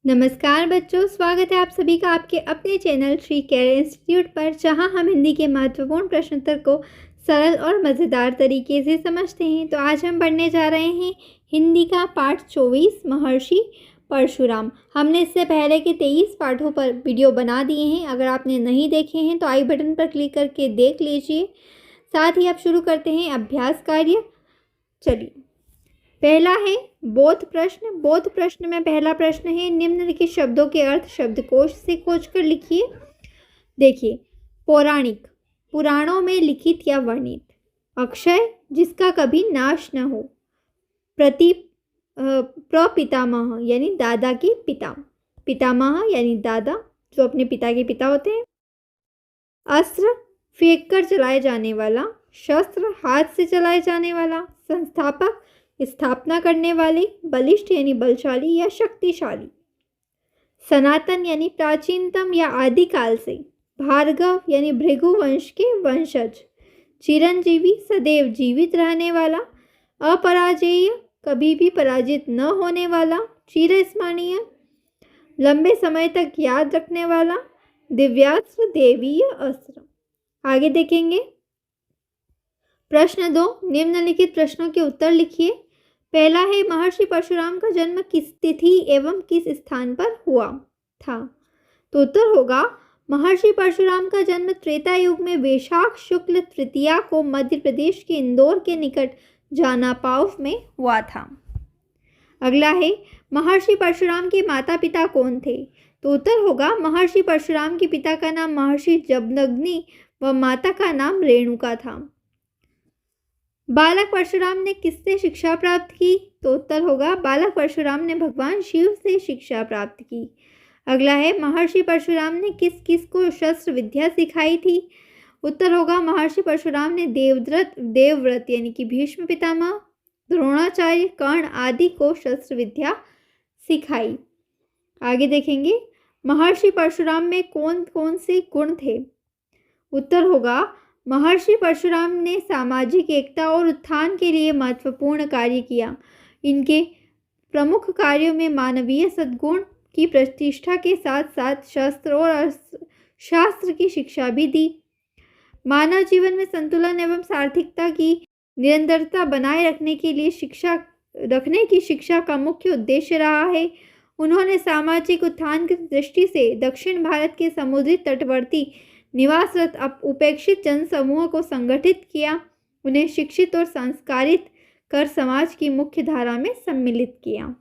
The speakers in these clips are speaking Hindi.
नमस्कार बच्चों, स्वागत है आप सभी का आपके अपने चैनल श्री केयर इंस्टीट्यूट पर, जहां हम हिंदी के महत्वपूर्ण प्रश्नोत्तर को सरल और मज़ेदार तरीके से समझते हैं। तो आज हम पढ़ने जा रहे हैं हिंदी का पाठ 24 महर्षि परशुराम। हमने इससे पहले के 23 पाठों पर वीडियो बना दिए हैं। अगर आपने नहीं देखे हैं तो आई बटन पर क्लिक करके देख लीजिए। साथ ही आप शुरू करते हैं अभ्यास कार्य। चलिए, पहला है बोध प्रश्न। बोध प्रश्न में पहला प्रश्न है, निम्नलिखित शब्दों के अर्थ शब्दकोश से खोजकर लिखिए। देखिए, पौराणिक, पुराणों में लिखित या वर्णित। अक्षय, जिसका कभी नाश न हो। प्रपितामह यानी दादा के पिता। पितामह यानी दादा, जो अपने पिता के पिता होते हैं। अस्त्र, फेंक कर चलाए जाने वाला। शस्त्र, हाथ से चलाए जाने वाला। संस्थापक, स्थापना करने वाले। बलिष्ठ यानी बलशाली या शक्तिशाली। सनातन यानी प्राचीनतम या आदिकाल से। भार्गव यानी भृगु वंश के वंशज। चिरंजीवी, सदैव जीवित रहने वाला। अपराजेय, कभी भी पराजित न होने वाला। चिरस्मरणीय, लंबे समय तक याद रखने वाला। दिव्यास्त्र, देवीय अस्त्र। आगे देखेंगे। प्रश्न 2, निम्नलिखित प्रश्नों के उत्तर लिखिए। पहला है, महर्षि परशुराम का जन्म किस तिथि एवं किस स्थान पर हुआ था? तो उत्तर होगा, महर्षि परशुराम का जन्म त्रेता युग में वैशाख शुक्ल तृतीया को मध्य प्रदेश के इंदौर के निकट जानापाव में हुआ था। अगला है, महर्षि परशुराम के माता पिता कौन थे? तो उत्तर होगा, महर्षि परशुराम के पिता का नाम महर्षि जमदग्नि व माता का नाम रेणुका था। बालक परशुराम ने किससे शिक्षा प्राप्त की? तो उत्तर होगा, बालक परशुराम ने भगवान शिव से शिक्षा प्राप्त की। अगला है, महर्षि परशुराम ने किस किस को शस्त्र विद्या सिखाई थी? उत्तर होगा, महर्षि परशुराम ने देवव्रत यानी कि भीष्म पितामह, द्रोणाचार्य, कर्ण आदि को शस्त्र विद्या सिखाई। आगे देखेंगे, महर्षि परशुराम में कौन कौन से गुण थे? उत्तर होगा, महर्षि परशुराम ने सामाजिक एकता और उत्थान के लिए महत्वपूर्ण कार्य किया। इनके प्रमुख कार्यों में मानवीय सद्गुण की प्रतिष्ठा के साथ साथ शस्त्र और शास्त्र की शिक्षा भी दी। मानव जीवन में संतुलन एवं सार्थकता की निरंतरता बनाए रखने की शिक्षा का मुख्य उद्देश्य रहा है। उन्होंने सामाजिक उत्थान की दृष्टि से दक्षिण भारत के समुद्री तटवर्ती निवासरत उपेक्षित जनसमूह को संगठित किया। उन्हें शिक्षित और संस्कारित कर समाज की मुख्य धारा में सम्मिलित किया।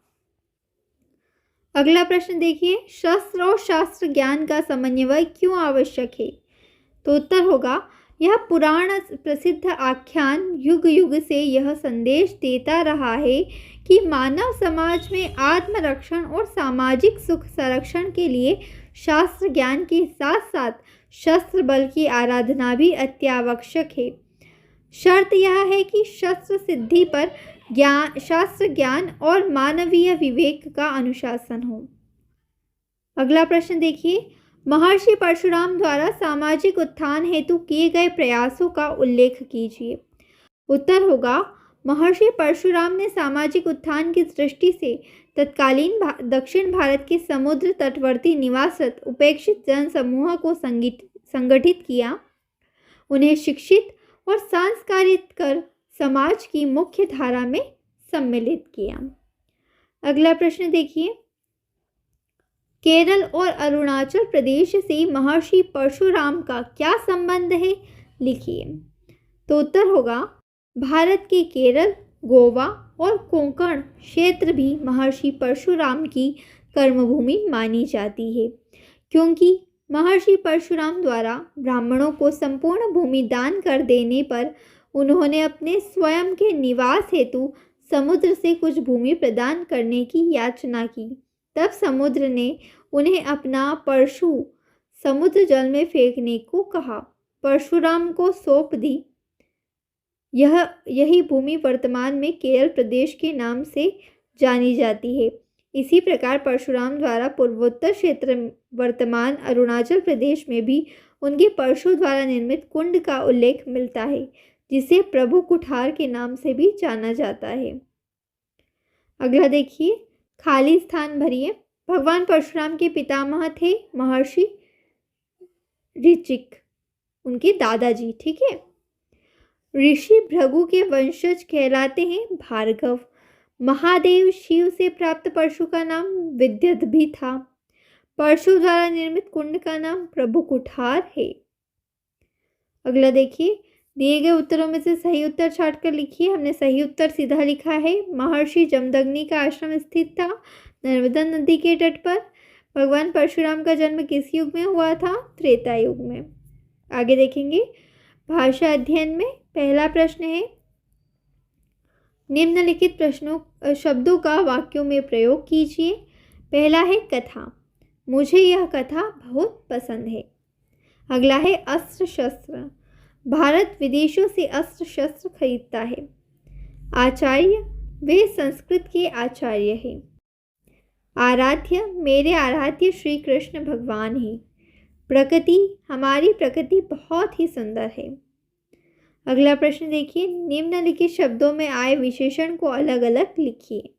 अगला प्रश्न देखिए, शस्त्र और शास्त्र ज्ञान का समन्वय क्यों आवश्यक है? तो उत्तर होगा, यह पुराण प्रसिद्ध आख्यान युग युग से यह संदेश देता रहा है कि मानव समाज में आत्मरक्षण और सामाजिक सुख संरक्षण के लिए शास्त्र ज्ञान के साथ साथ शस्त्र बल की आराधना भी अत्यावश्यक है। शर्त यह है कि शस्त्र सिद्धि पर शास्त्र ज्ञान और मानवीय विवेक का अनुशासन हो। अगला प्रश्न देखिए, महर्षि परशुराम द्वारा सामाजिक उत्थान हेतु किए गए प्रयासों का उल्लेख कीजिए। उत्तर होगा, महर्षि परशुराम ने सामाजिक उत्थान की दृष्टि से तत्कालीन दक्षिण भारत के समुद्र तटवर्ती निवासरत उपेक्षित जनसमूह को संगठित किया। उन्हें शिक्षित और संस्कारित कर समाज की मुख्य धारा में सम्मिलित किया। अगला प्रश्न देखिए, केरल और अरुणाचल प्रदेश से महर्षि परशुराम का क्या संबंध है? लिखिए। तो उत्तर होगा, भारत के केरल, गोवा और कोंकण क्षेत्र भी महर्षि परशुराम की कर्मभूमि मानी जाती है, क्योंकि महर्षि परशुराम द्वारा ब्राह्मणों को संपूर्ण भूमि दान कर देने पर उन्होंने अपने स्वयं के निवास हेतु समुद्र से कुछ भूमि प्रदान करने की याचना की। तब समुद्र ने उन्हें अपना परशु समुद्र जल में फेंकने को कहा, परशुराम को सौंप दी। यही भूमि वर्तमान में केरल प्रदेश के नाम से जानी जाती है। इसी प्रकार परशुराम द्वारा पूर्वोत्तर क्षेत्र वर्तमान अरुणाचल प्रदेश में भी उनके परशु द्वारा निर्मित कुंड का उल्लेख मिलता है, जिसे प्रभु कुठार के नाम से भी जाना जाता है। अगला देखिए, खाली स्थान भरिए। भगवान परशुराम के पितामह थे महर्षि ऋचिक, उनके दादाजी। ठीक है। ऋषि भृगु के वंशज कहलाते हैं भार्गव। महादेव शिव से प्राप्त परशु का नाम विद्युत भी था। परशु द्वारा निर्मित कुंड का नाम प्रभु कुठार है। अगला देखिए, दिए गए उत्तरों में से सही उत्तर छांट कर लिखिए। हमने सही उत्तर सीधा लिखा है। महर्षि जमदग्नि का आश्रम स्थित था नर्मदा नदी के तट पर। भगवान परशुराम का जन्म किस युग में हुआ था? त्रेता युग में। आगे देखेंगे भाषा अध्ययन में पहला प्रश्न है, निम्नलिखित शब्दों का वाक्यों में प्रयोग कीजिए। पहला है कथा, मुझे यह कथा बहुत पसंद है। अगला है अस्त्र शस्त्र, भारत विदेशों से अस्त्र शस्त्र खरीदता है। आचार्य, वे संस्कृत के आचार्य हैं। आराध्य, मेरे आराध्य श्री कृष्ण भगवान हैं। प्रकृति, हमारी प्रकृति बहुत ही सुंदर है। अगला प्रश्न देखिए, निम्नलिखित शब्दों में आए विशेषण को अलग अलग लिखिए।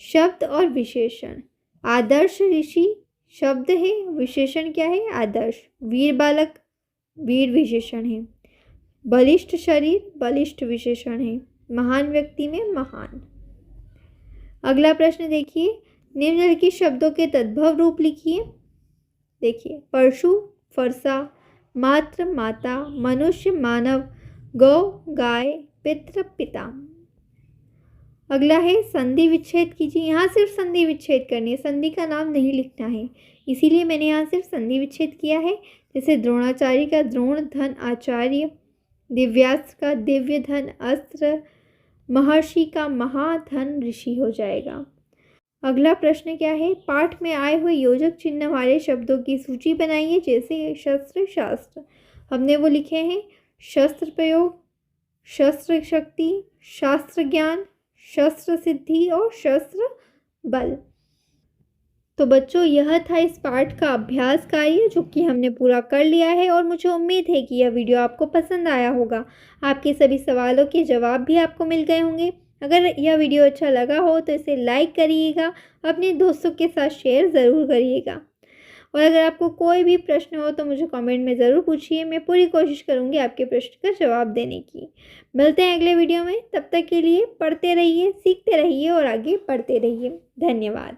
शब्द और विशेषण, आदर्श ऋषि शब्द है, विशेषण क्या है? आदर्श। वीर बालक, वीर विशेषण है। बलिष्ठ शरीर, बलिष्ठ विशेषण है। महान व्यक्ति में महान। अगला प्रश्न देखिए, निम्नलिखित शब्दों के तद्भव रूप लिखिए। देखिए, परशु फरसा, मात्र माता, मनुष्य मानव, गौ गाय, पितृ पिता। अगला है संधि विच्छेद कीजिए। यहाँ सिर्फ संधि विच्छेद करनी है, संधि का नाम नहीं लिखना है, इसीलिए मैंने यहाँ सिर्फ संधि विच्छेद किया है। जैसे द्रोणाचार्य का द्रोण धन आचार्य, दिव्यास्त्र का दिव्य धन अस्त्र, महर्षि का महाधन ऋषि हो जाएगा। अगला प्रश्न क्या है, पाठ में आए हुए योजक चिन्ह वाले शब्दों की सूची बनाइए। जैसे शस्त्र शास्त्र, हमने वो लिखे हैं शस्त्र प्रयोग, शस्त्र शक्ति, शास्त्र ज्ञान, शस्त्र सिद्धि और शस्त्र बल। तो बच्चों, यह था इस पाठ का अभ्यास कार्य जो कि हमने पूरा कर लिया है और मुझे उम्मीद है कि यह वीडियो आपको पसंद आया होगा। आपके सभी सवालों के जवाब भी आपको मिल गए होंगे। अगर यह वीडियो अच्छा लगा हो तो इसे लाइक करिएगा, अपने दोस्तों के साथ शेयर ज़रूर करिएगा। और अगर आपको कोई भी प्रश्न हो तो मुझे कमेंट में ज़रूर पूछिए, मैं पूरी कोशिश करूँगी आपके प्रश्न का जवाब देने की। मिलते हैं अगले वीडियो में, तब तक के लिए पढ़ते रहिए, सीखते रहिए और आगे बढ़ते रहिए। धन्यवाद।